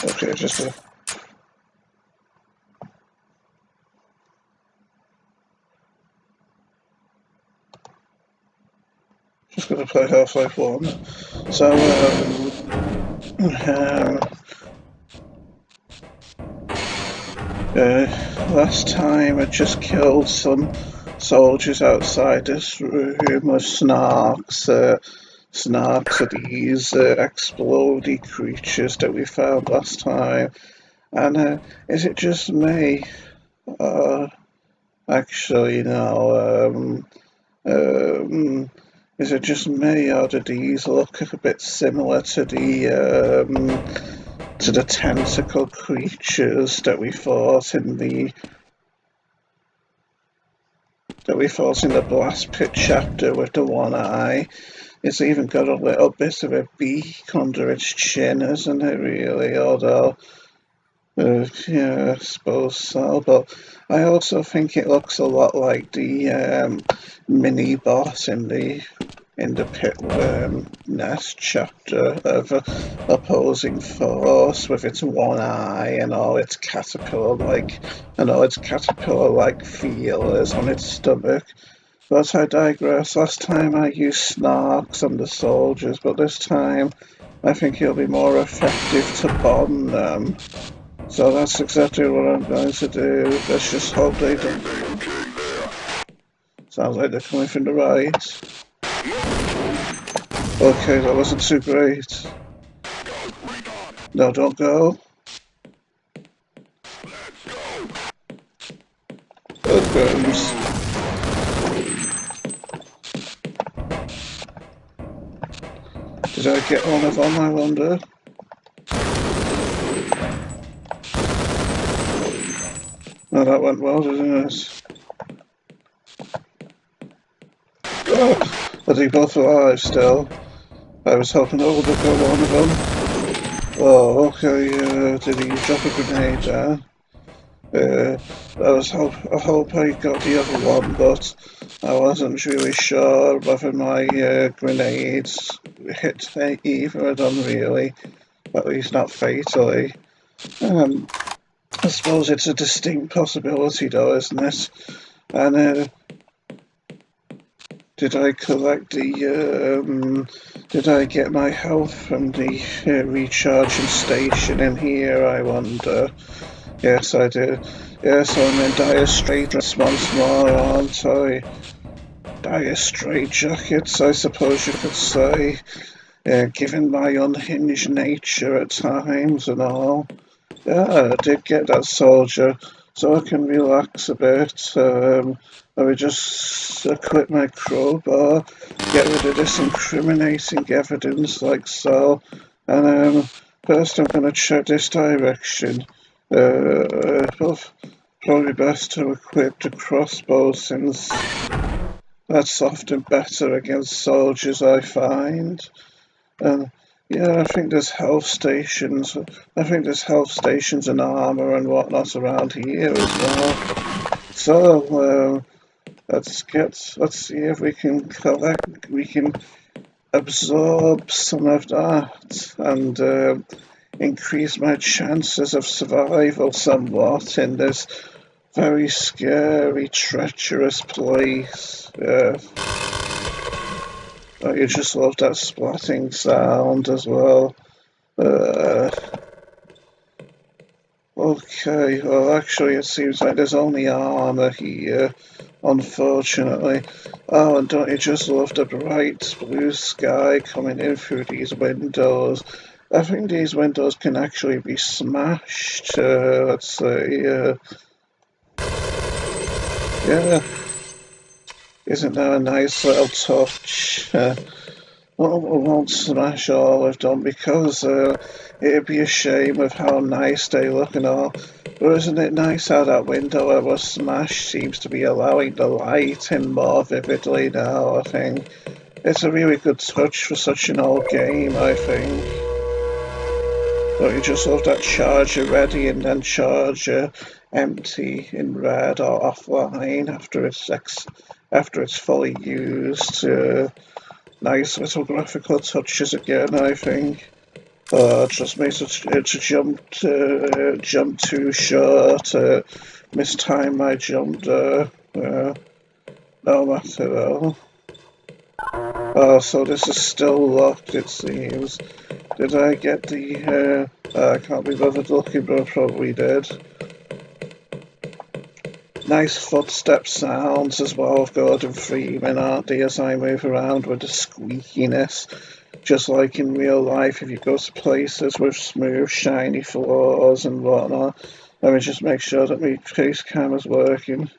Okay, just gonna play Half-Life 1. So, last time I just killed some soldiers outside this room with snarks. Snarks are these explodey creatures that we found last time. And is it just me? Actually, no. Is it just me, or do these look a bit similar to the tentacle creatures that we fought in the blast pit chapter with the one eye? It's even got a little bit of a beak under its chin, isn't it, really? Although, yeah, I suppose so. But I also think it looks a lot like the mini boss in the pit nest chapter of opposing force with its one eye and all its caterpillar-like feelers on its stomach. But I digress. Last time I used snarks on the soldiers, but this time I think it'll be more effective to bomb them. So that's exactly what I'm going to do. Let's just hope they don't. Sounds like they're coming from the right. Okay, that wasn't too great. No, don't go. Good burns. Did I get one of them, I wonder? No, that went well, didn't it? Oh, are they both alive still? I was hoping I would have got one of them. Oh, okay, did he drop a grenade there? I hope I got the other one, but I wasn't really sure whether my grenades hit either of them really, at least not fatally. I suppose it's a distinct possibility though, isn't it? And did I collect did I get my health from the recharging station in here, I wonder? Yes, I did. Yes, I'm in dire straits once more, aren't I? Dire straitjackets, I suppose you could say, given my unhinged nature at times and all. Yeah, I did get that soldier, so I can relax a bit. I would just equip my crowbar, get rid of this incriminating evidence like so, and first I'm going to check this direction. Probably best to equip the crossbow since that's often better against soldiers, I find. And yeah, I think there's health stations. I think there's health stations and armor and whatnot around here as well. So let's see if we can absorb some of that and increase my chances of survival somewhat in this very scary, treacherous place. Oh, you just love that splatting sound as well. Okay, well actually it seems like there's only armor here, unfortunately. Oh, and don't you just love the bright blue sky coming in through these windows? I think these windows can actually be smashed. Let's see. Yeah, isn't that a nice little touch? Well, we won't smash all of them because it'd be a shame of how nice they look and all. But isn't it nice how that window that was smashed seems to be allowing the light in more vividly now, I think. It's a really good touch for such an old game, I think. Don't you just love that charger ready and then charger empty in red or offline after it's fully used? Nice little graphical touches again, I think. Just made to jump too short, mistime my jump there. No matter though. So this is still locked, it seems. Did I get the, I can't be bothered looking, but I probably did. Nice footstep sounds as well of Gordon Freeman, aren't they, as I move around with the squeakiness. Just like in real life, if you go to places with smooth, shiny floors and whatnot. Let me just make sure that my face cam is working.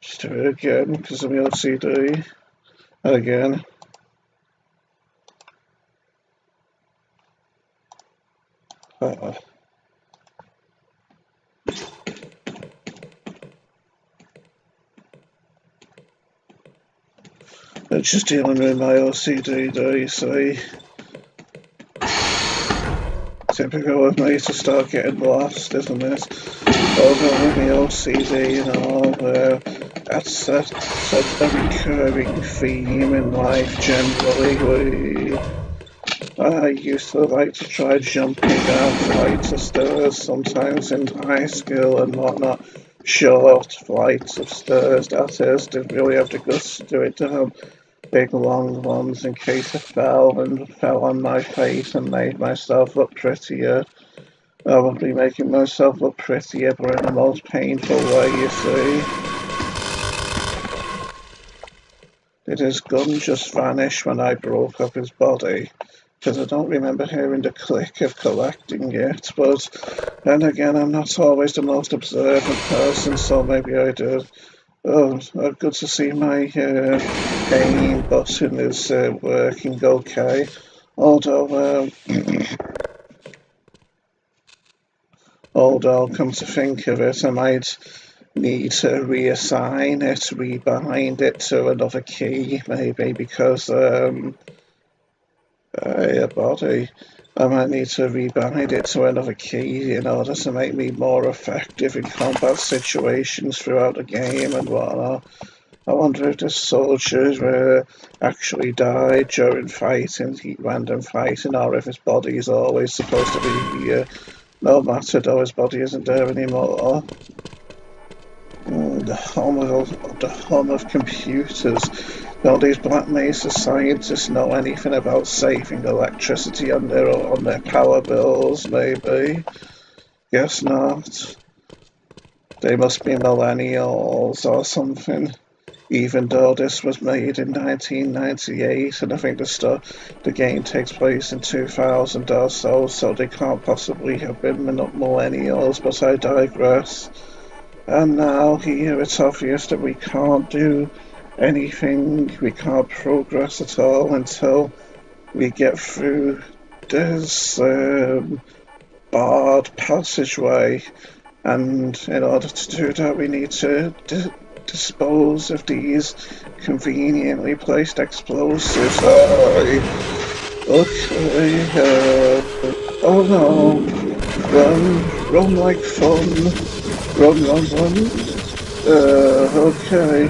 Just do it again, because of my OCD. Again. It's just dealing with my OCD there, you see. Typical of me to start getting lost, isn't it? Although with my OCD, you know, that's a recurring theme in life generally. I used to like to try jumping down flights of stairs sometimes in high school and whatnot. Short flights of stairs, that is. Didn't really have the guts to do it down big long ones in case I fell on my face and made myself look prettier. I would be making myself look prettier, but in the most painful way, you see. Did his gun just vanish when I broke up his body? Because I don't remember hearing the click of collecting it, but then again, I'm not always the most observant person, so maybe I did. Oh, good to see my pain button is working okay. Although, although, come to think of it, I might need to reassign it, rebind it to another key, maybe, because a body. I might need to rebind it to another key in order to make me more effective in combat situations throughout the game and whatnot. I wonder if this soldier actually died during fighting, random fighting, or if his body is always supposed to be here, no matter though his body isn't there anymore. The hum of computers. Don't these Black Mesa scientists know anything about saving electricity on their power bills, maybe? Guess not. They must be millennials or something. Even though this was made in 1998, and I think the game takes place in 2000 or so, so they can't possibly have been millennials, but I digress. And now here it's obvious that we can't do anything, we can't progress at all until we get through this barred passageway. And in order to do that, we need to dispose of these conveniently placed explosives. Okay, oh no, run like fun, run, okay.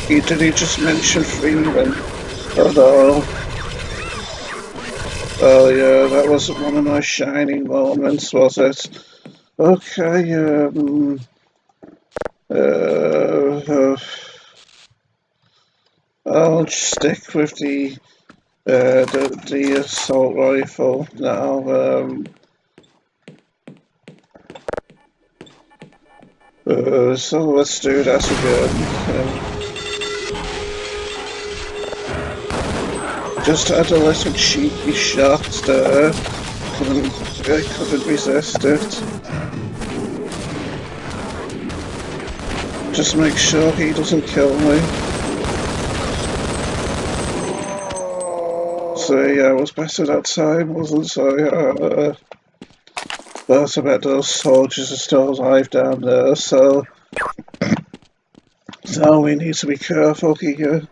Did he just mention Freeman? Oh no. Oh yeah, that wasn't one of my shining moments, was it? Okay, I'll just stick with the assault rifle now. So let's do that again. Just had a little cheeky shot there. I couldn't resist it. Just make sure he doesn't kill me. So yeah, I was better that time, wasn't I? But I bet those soldiers are still alive down there, so we need to be careful here.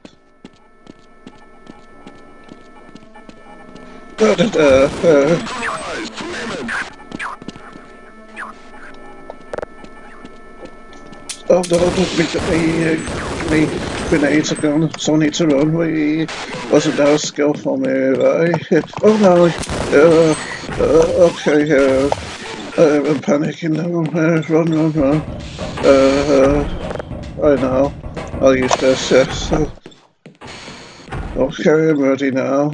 Oh no, don't make me me grenades are gone. So I need to run. We wasn't that a skillful move, eh? Oh no. Okay. I'm panicking now. Run. I know. I'll use this. Yes. Okay, I'm ready now.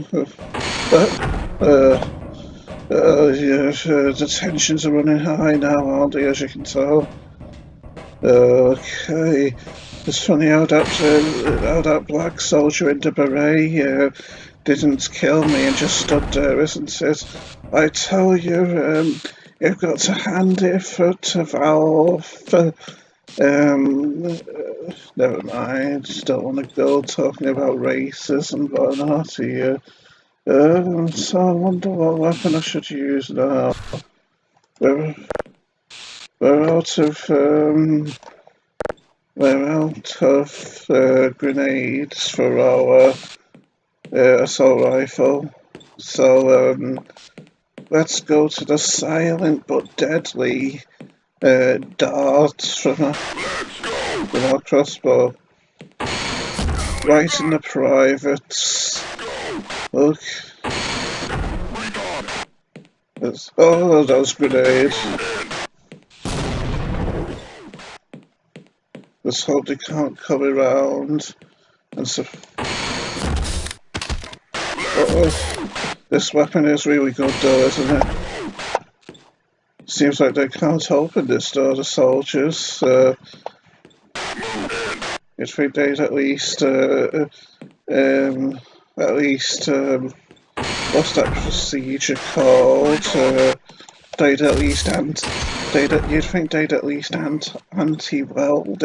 Yes, the tensions are running high now, aren't they, as you can tell? Okay. It's funny how that black soldier in the beret didn't kill me and just stood there, isn't it? I tell you, you've got to hand it to Valve. Never mind. Don't want to go talking about races and whatnot here. So I wonder what weapon I should use now. We're, we're out of grenades for our assault rifle. So let's go to the silent but deadly dart from our crossbow. Right in the privates. Look. Oh, those grenades. Let's hope they can't come around and this weapon is really good though, isn't it? Seems like they can't open this door, the soldiers. You'd think they'd at least what's that procedure called? You'd think they'd at least anti-weld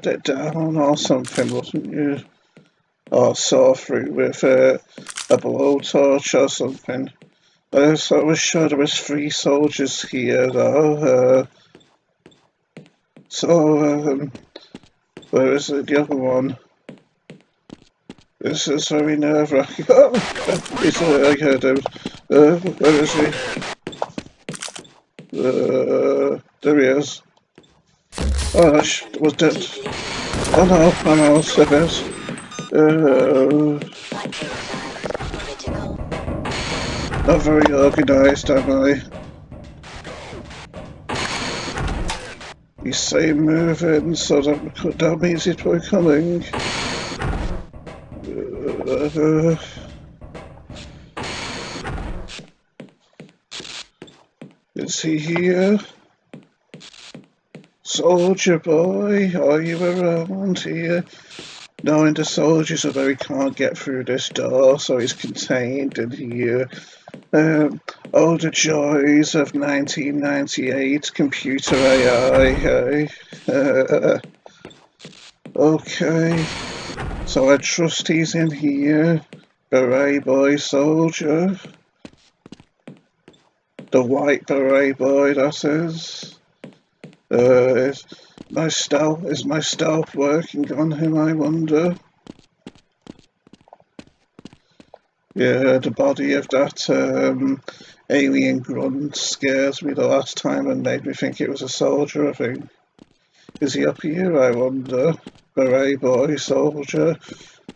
it down or something, wouldn't you? Or saw through with a blowtorch or something. So I was sure there was 3 soldiers here though. Where is the other one? This is very nerve-wracking. Oh, I heard him. Where is he? There he is. Oh, that was dead. Oh no, I'm out of it. Not very organised, am I? You say moving, so that means it were coming. Is he here? Soldier boy, are you around here? Knowing the soldiers are very can't get through this door, so he's contained in here. Oh, the joys of 1998 computer AI, hey? Okay, so I trust he's in here. Beret boy soldier. The white beret boy, that is. Is my stealth working on him, I wonder? Yeah, the body of that alien grunt scares me the last time and made me think it was a soldier, I think. Is he up here, I wonder? Beret boy soldier.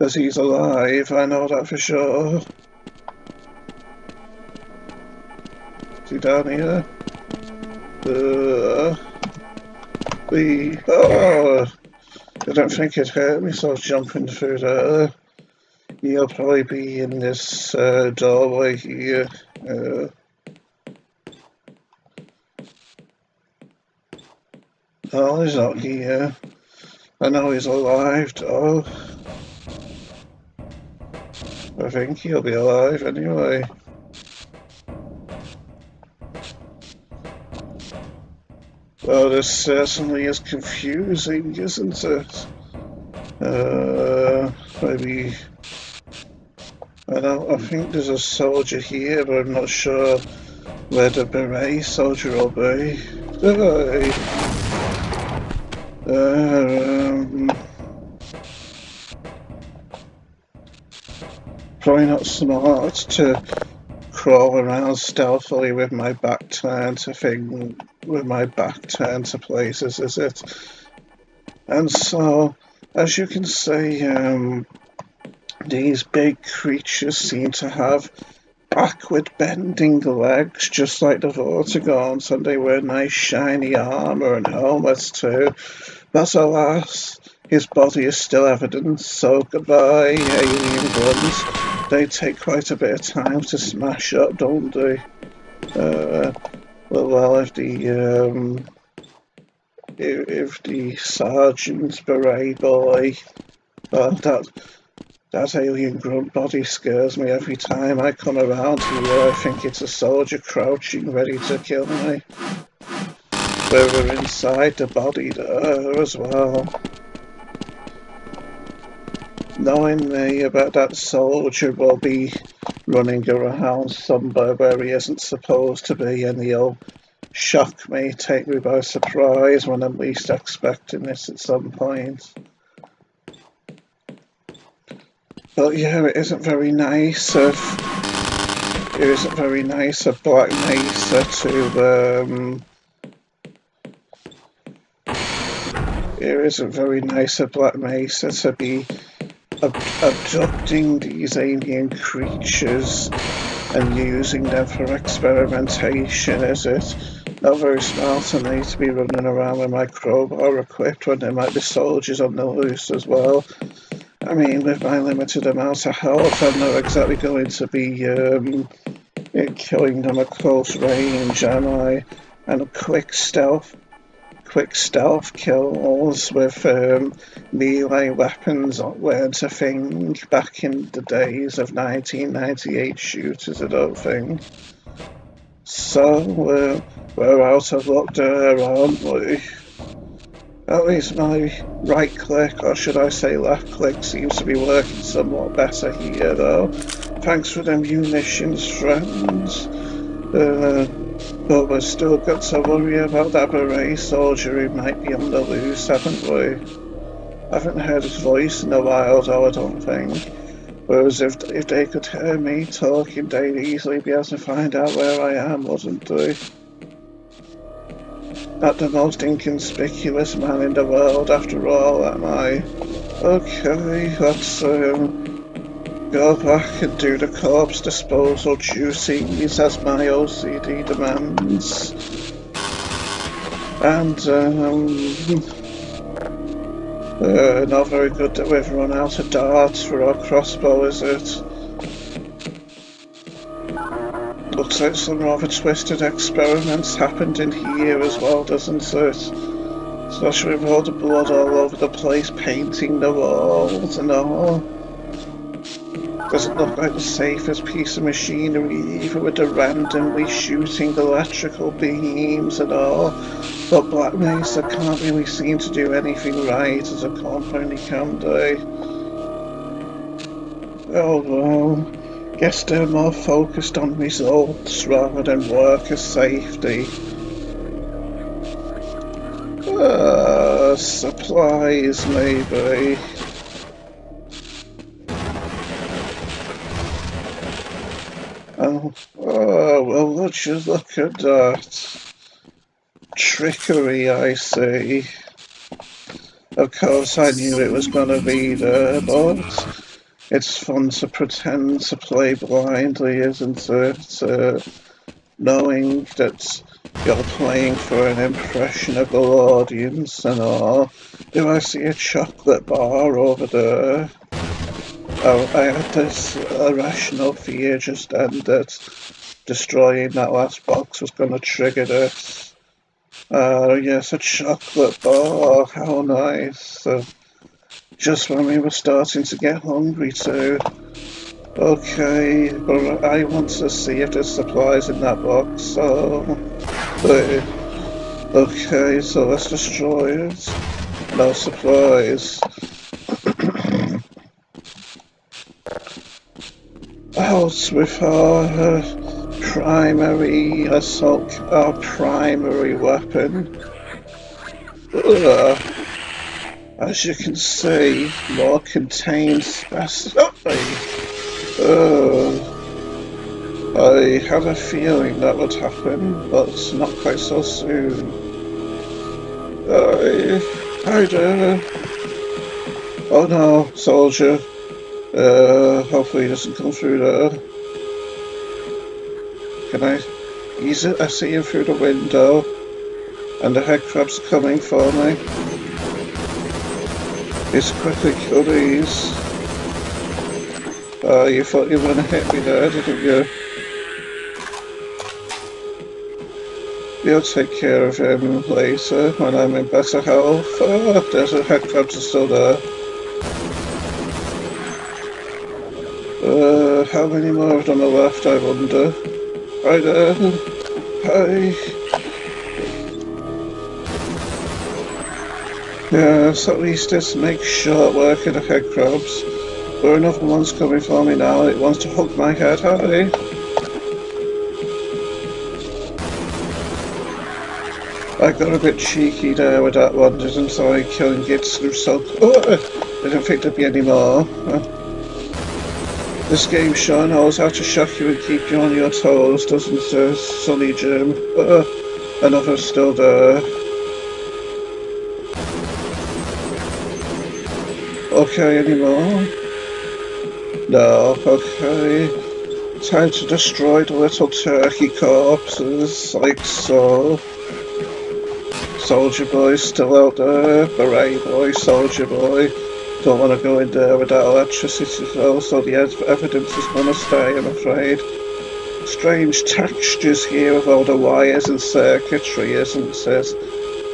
As he's alive, I know that for sure. Is he down here? Oh! I don't think it hurt me, so I was jumping through there. He'll probably be in this doorway here. No, he's not here. I know he's alive though. I think he'll be alive anyway. Well, this certainly is confusing, isn't it? Maybe... I think there's a soldier here, but I'm not sure where the beret soldier will be. Probably not smart to crawl around stealthily with my back turned to places, is it? And so, as you can see, these big creatures seem to have backward bending legs, just like the Vortigons, and they wear nice shiny armour and helmets too. But alas, his body is still evidence, so goodbye, alien grunts. They take quite a bit of time to smash up, don't they? Well, if the sergeant beret boy, well, that alien grunt body scares me every time I come around here. I think it's a soldier crouching ready to kill me. We're inside the body there as well. Knowing me about that soldier will be running around somewhere where he isn't supposed to be, and he'll shock me, take me by surprise when I'm least expecting this at some point. But yeah, it isn't very nice of Black Mesa to be abducting these alien creatures and using them for experimentation, is it? Not very smart of me to be running around with my crowbar equipped when there might be soldiers on the loose as well. I mean, with my limited amount of health, I'm not exactly going to be killing them at close range, am I? And quick stealth kills with melee weapons weren't a thing back in the days of 1998 shooters, I don't think. So we're out of luck there, aren't we? At least my right click, or should I say left click, seems to be working somewhat better here though. Thanks for the munitions, friends. But we've still got to worry about that beret soldier who might be on the loose, haven't we? I haven't heard his voice in a while though, I don't think. Whereas if they could hear me talking, they'd easily be able to find out where I am, wouldn't they? Not the most inconspicuous man in the world, after all, am I? Okay, let's go back and do the corpse disposal duties as my OCD demands. And not very good that we've run out of darts for our crossbow, is it? Looks like some rather twisted experiments happened in here as well, doesn't it? Especially with all the blood all over the place, painting the walls and all. Doesn't look like the safest piece of machinery either, with the randomly shooting electrical beams and all. But Black Mesa can't really seem to do anything right as a company, can they? Oh well. Guess they're more focused on results rather than worker safety. Supplies maybe. Oh, well, would you look at that. Trickery, I see. Of course I knew it was going to be there, but it's fun to pretend to play blindly, isn't it? Knowing that you're playing for an impressionable audience and all. Do I see a chocolate bar over there? Oh, I had this irrational fear just then that destroying that last box was going to trigger this. Yes, a chocolate bar, how nice. Just when we were starting to get hungry too. Okay, but I want to see if there's supplies in that box, so... Okay, so let's destroy it. No supplies. Out with our primary assault, our primary weapon. As you can see, more contained specimens. I had a feeling that would happen, but not quite so soon. Hi there. Oh no, soldier. Hopefully he doesn't come through there. Can I? I see him through the window, and the head crab's coming for me. He's quickly kill these. You thought you were gonna hit me there, didn't you? You'll take care of him later when I'm in better health. Oh, there's a head crabs are still there. How many more of them are left, I wonder? Hi there. Hi. Yes, at least this makes short work of the head crabs. But another one's coming for me now. It wants to hug my head. Hi. I got a bit cheeky there with that one, didn't I? Killing it through so... Oh, I didn't think there'd be any more. This game sure knows how to shock you and keep you on your toes, doesn't it, Sonny Jim? Another's still there. Okay, anymore? No, okay. Time to destroy the little turkey corpses, like so. Soldier boy still out there. Beret boy, soldier boy. Don't want to go in there with that electricity though, so the evidence is going to stay, I'm afraid. Strange textures here with all the wires and circuitry, isn't it?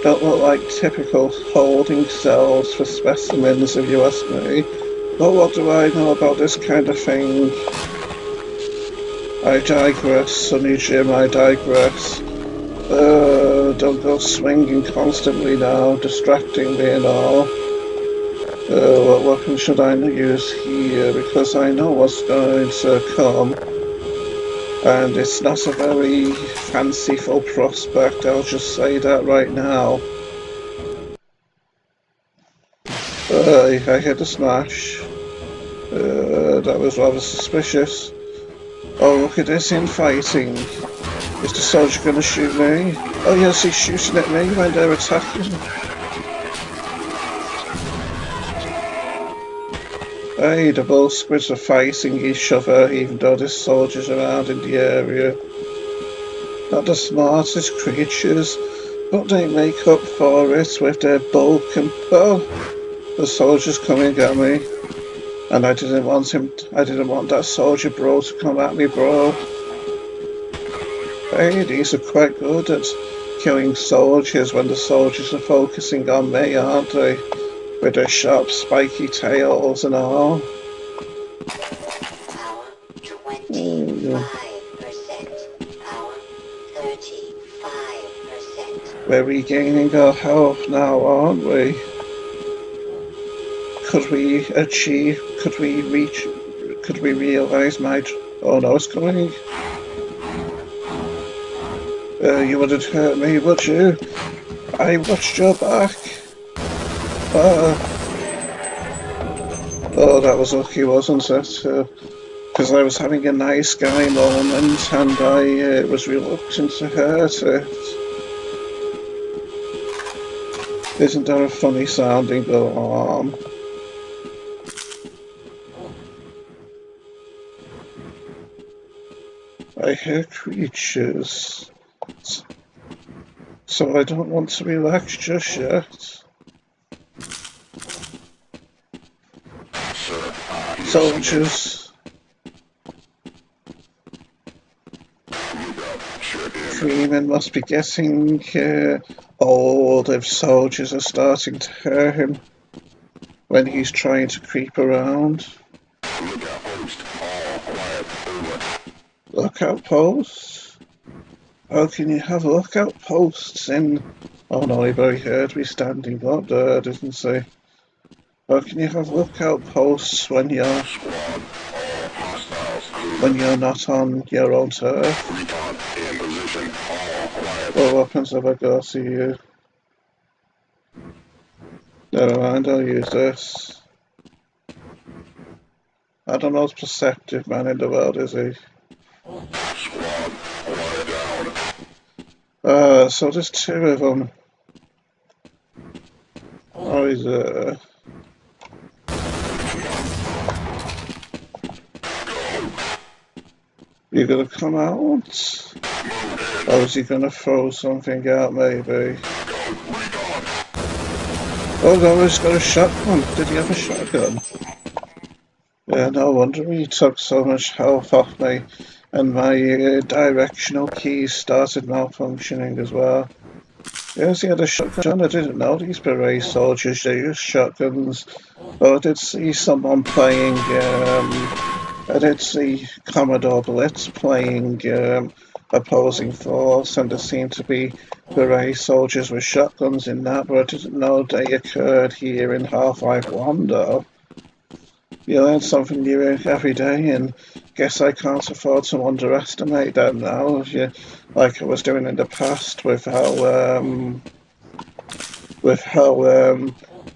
Don't look like typical holding cells for specimens, if you ask me. But what do I know about this kind of thing? I digress, Sonny Jim, I digress. Don't go swinging constantly now, distracting me and all. What weapon should I use here? Because I know what's going to come. And it's not a very fanciful prospect, I'll just say that right now. I hit a smash. That was rather suspicious. Oh, look at this infighting. Is the soldier going to shoot me? Oh yes, he's shooting at me when they're attacking. Hey, the bull squids are fighting each other even though there's soldiers around in the area. Not the smartest creatures, but they make up for it with their bulk and... Oh, the soldier's coming at me. And I didn't want that soldier bro to come at me, bro. Hey, these are quite good at killing soldiers when the soldiers are focusing on me, aren't they? With their sharp, spiky tails and all. Power 25%. Power 35%. We're regaining our health now, aren't we? Could we realise my... Oh no, it's coming. You wouldn't hurt me, would you? I watched your back. Oh, that was lucky, wasn't it? Because I was having a nice guy moment and I was reluctant to hurt it. Isn't that a funny sounding alarm? I hear creatures. So I don't want to relax just yet. Soldiers. Freeman must be getting old if soldiers are starting to hurt him when he's trying to creep around. Lookout posts? How can you have lookout posts in... Oh no, he very heard me standing up there, didn't he? How can you have lookout posts when you're not on your own turf? What weapons have I got to you? Never mind, I'll use this. I don't know, it's perceptive man in the world, is he? So there's two of them. Oh, he's you gonna come out? Or is he gonna throw something out, maybe? Oh no, he's got a shotgun. Did he have a shotgun? Yeah, no wonder he took so much health off me. And my directional keys started malfunctioning as well. Yes, he had a shotgun. I didn't know these beret soldiers use shotguns. Oh, I did see someone playing, I did see Commodore Blitz playing opposing force, and there seemed to be beret soldiers with shotguns in that, but I didn't know they occurred here in Half-Life 1, though. You learn something new every day, and guess I can't afford to underestimate that now, like I was doing in the past with how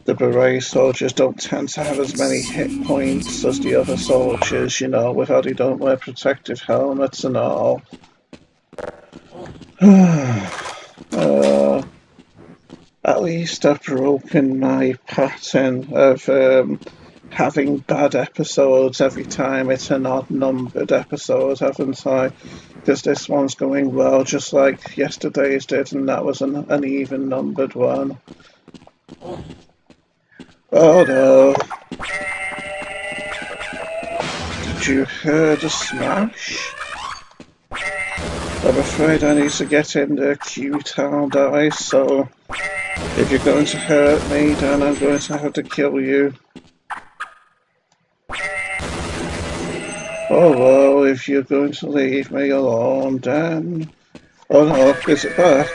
the beret soldiers don't tend to have as many hit points as the other soldiers, with how they don't wear protective helmets and all. At least I've broken my pattern of having bad episodes every time it's an odd-numbered episode, haven't I? Because this one's going well, just like yesterday's did, and that was an even-numbered one. Oh no. Did you hear the smash? I'm afraid I need to get in the Q-Town dice, so if you're going to hurt me, then I'm going to have to kill you. Oh well, if you're going to leave me alone, then... Oh no, is it back?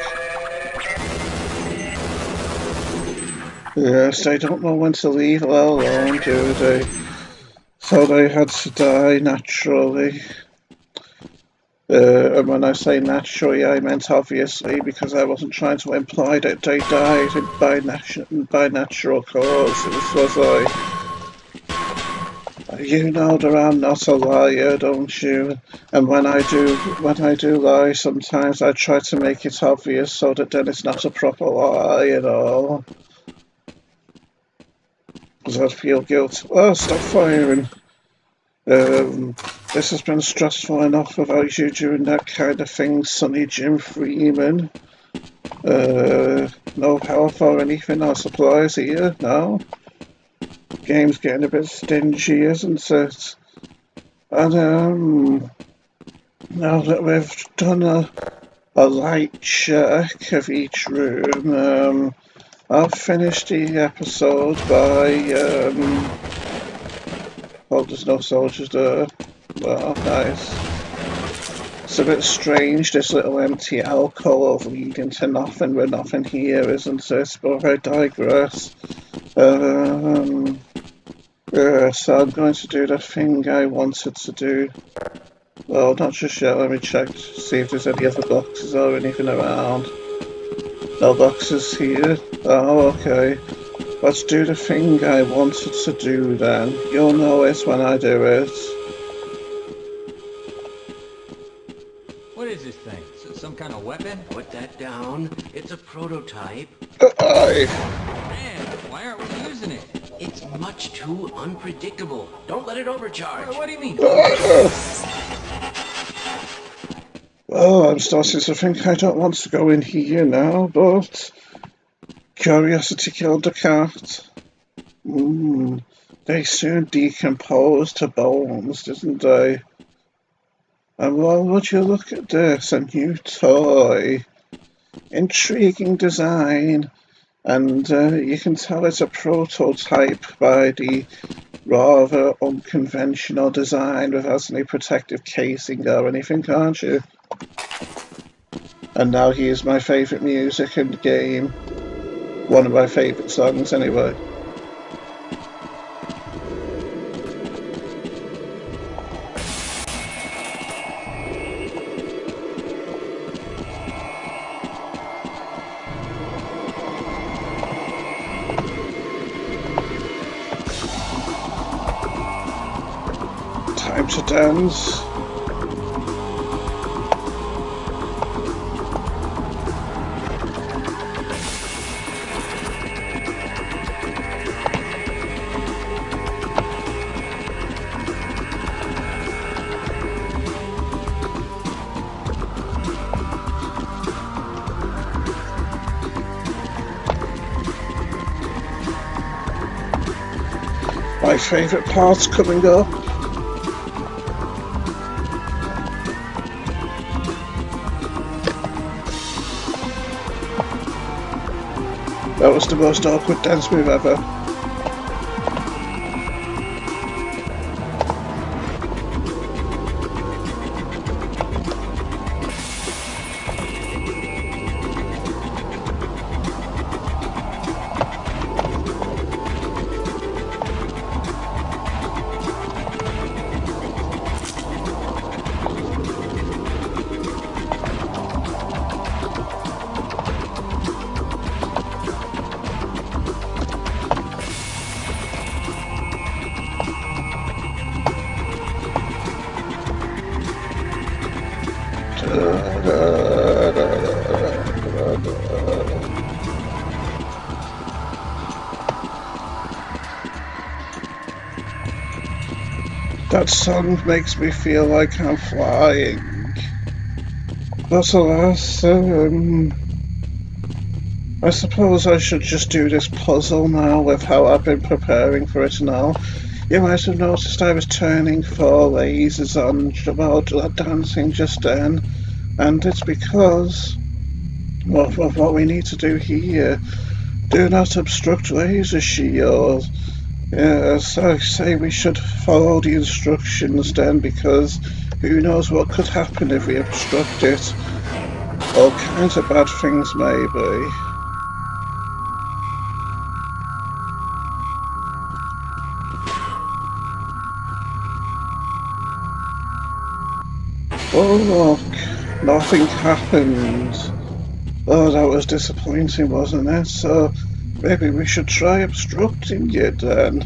Yes, they don't know when to leave alone, do they? So they had to die naturally. And when I say naturally, I meant obviously, because I wasn't trying to imply that they died by natural causes, was I? You know that I'm not a liar, don't you? And when I do lie, sometimes I try to make it obvious so that then it's not a proper lie at all. Because I feel guilty. Oh, stop firing. This has been stressful enough without you doing that kind of thing, Sonny Jim Freeman. No health or anything or supplies here, no? Game's getting a bit stingy, isn't it? And, now that we've done a light check of each room, I'll finish the episode by, oh, there's no soldiers there. Well, nice. It's a bit strange, this little empty alcove leading to nothing with nothing here, isn't it? But I digress. So I'm going to do the thing I wanted to do. Well, not just yet. Let me check to see if there's any other boxes or anything around. No boxes here. Oh, okay. Let's do the thing I wanted to do then. You'll know it when I do it. What is this thing? Some kind of weapon? Put that down. It's a prototype. Man, why aren't we using it? It's much too unpredictable. Don't let it overcharge. What do you mean? Well, I'm starting to think I don't want to go in here now, but curiosity killed the cat. They soon decompose to bones, didn't they? And well, would you look at this, a new toy. Intriguing design, and you can tell it's a prototype by the rather unconventional design without any protective casing or anything, can't you? And now here's my favourite music in the game. One of my favourite songs, anyway. Time to dance. my favourite part's coming up. That was the most awkward dance move ever. That song makes me feel like I'm flying. But alas, I suppose I should just do this puzzle now with how I've been preparing for it now. You might have noticed I was turning 4 lasers on while dancing just then, and it's because of what we need to do here. Do not obstruct laser shield. Yes, I say we should follow the instructions then, because who knows what could happen if we obstruct it. All kinds of bad things, maybe. Oh look, nothing happened. Oh, that was disappointing, wasn't it? So maybe we should try obstructing it then.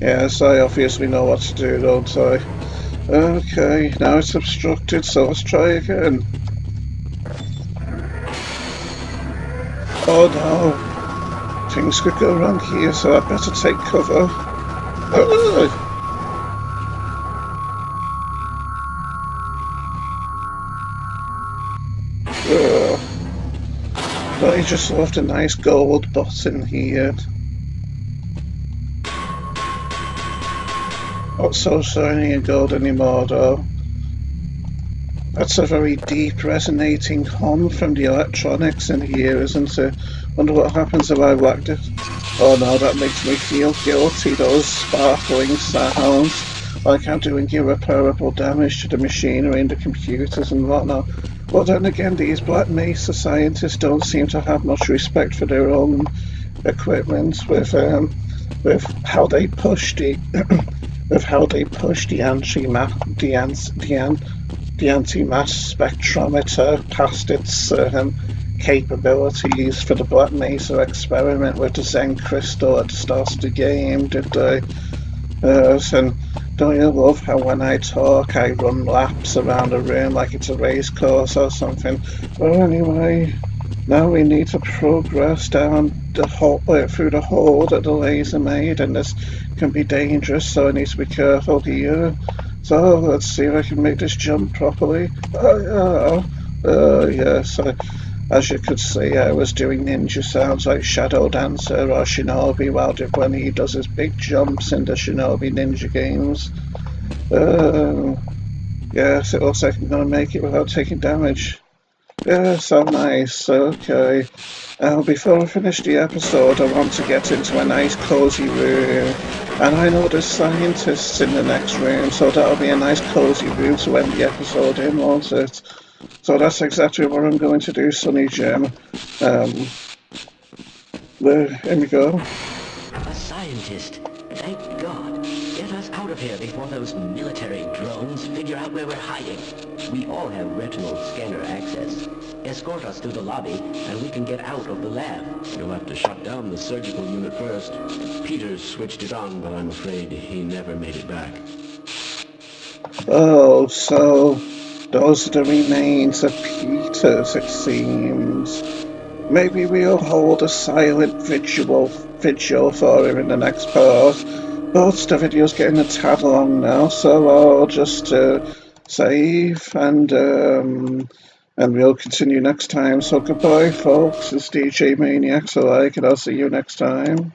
Yes, I obviously know what to do, don't I? Okay, now it's obstructed, so let's try again. Oh no, things could go wrong here, so I'd better take cover. Oh, I just left a nice gold button here. Not so shiny and gold anymore though. That's a very deep resonating hum from the electronics in here, isn't it? Wonder what happens if I whacked it. Oh no, that makes me feel guilty, those sparkling sounds. Like I'm doing irreparable damage to the machinery and the computers and whatnot. But then again, these Black Mesa scientists don't seem to have much respect for their own equipment with how they push the the anti-mass spectrometer past its capabilities for the Black Mesa experiment with the Zen crystal at the start of the game, did they? And don't you love how when I talk I run laps around the room like it's a race course or something? Well, anyway, now we need to progress down the hole, through the hole that the laser made, and this can be dangerous, so I need to be careful here. So let's see if I can make this jump properly. Yes, as you could see, I was doing ninja sounds like Shadow Dancer or Shinobi when he does his big jumps in the Shinobi ninja games. Yes, it looks like I'm going to make it without taking damage. Yes, so nice, okay. Before I finish the episode, I want to get into a nice cozy room. And I know there's scientists in the next room, so that'll be a nice cozy room to end the episode in, won't it? So that's exactly what I'm going to do, Sonny Jim. Here we go. A scientist. Thank God. Get us out of here before those military drones figure out where we're hiding. We all have retinal scanner access. Escort us to the lobby, and we can get out of the lab. You'll have to shut down the surgical unit first. Peters switched it on, but I'm afraid he never made it back. Oh, so those are the remains of Peters, it seems. Maybe we'll hold a silent vigil for him in the next part. But the video's getting a tad long now, so I'll just save and we'll continue next time. So goodbye, folks. It's DJ Maniacs alike, and I'll see you next time.